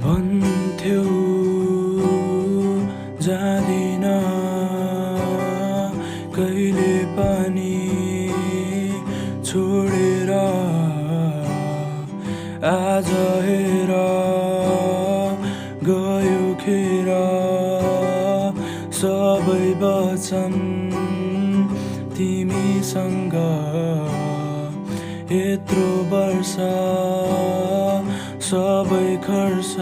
भन्थ्यौ जाँदिन कहिले पनि छोडेर, आज हेर गयो खेर सबै वचन तिमीसँग। यत्रो वर्ष सबै खर्च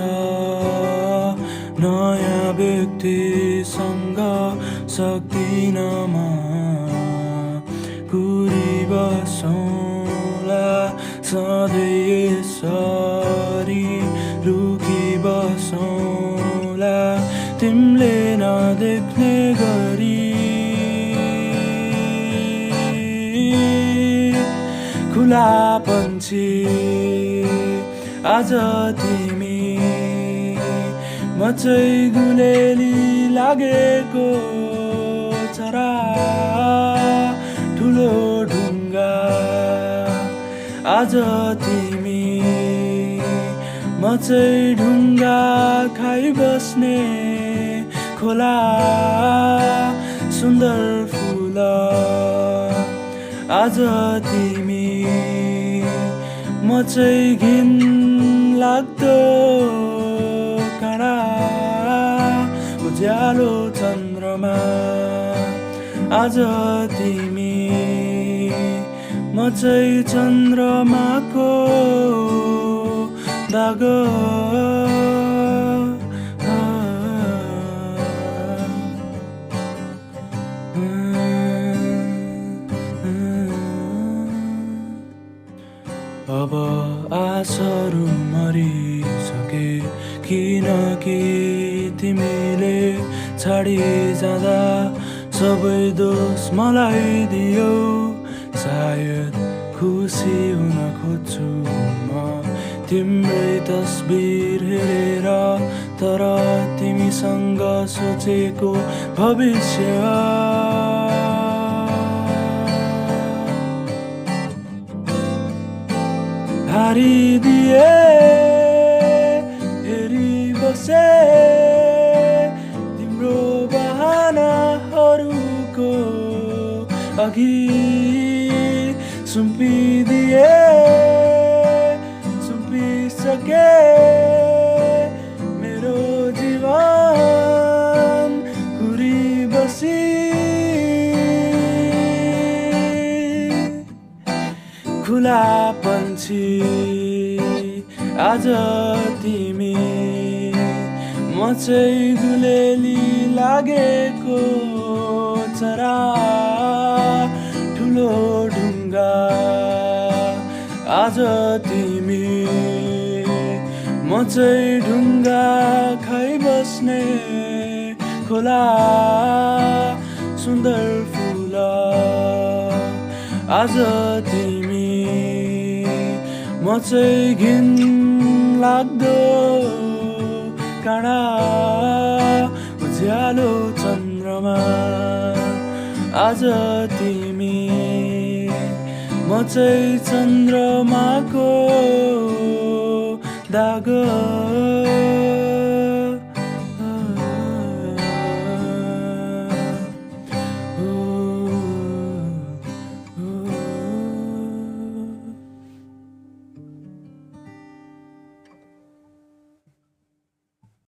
नयाँ व्यक्तिसँग सक्दिन म कुरिबसौँला सधैँ यसरी रुकिबसौँला तिमीले नदेख्ने गरी। खुला पन्छी आज तिमी म चाहिँ गुलेली लागेको चरा, ठुलो ढुङ्गा आज तिमी म चाहिँ ढुङ्गा खाइबस्ने खोला, सुन्दर फुल आज तिमी म चाहिँ घिन लाग्दो काँडा, उज्यालो चन्द्रमा आज तिमी म चाहिँ चन्द्रमाको दाग। अब आशाहरू मरिसके किनकि तिमीले छाडी जाँदा सबै दोष मलाई दियो। सायद खुसी हुन खोज्छु म तिम्रै तस्बिर हेरेर, तर तिमीसँग सोचेको भविष्य हारिदिए हेरी बसे तिम्रो बहानाहरूको अघि सुम्पिदिए सुम्पिसके मेरो जीवन घुरी बसी। खुला पन्छी आज तिमी म चाहिँ गुलेली लागेको चरा, ठुलो ढुङ्गा आज तिमी म चाहिँ ढुङ्गा खाइबस्ने खोला, सुन्दर फुल आज तिमी म चाहिँ घिन लाग्दो काँडा, उज्यालो चन्द्रमा आज तिमी म चाहिँ चन्द्रमाको दाग।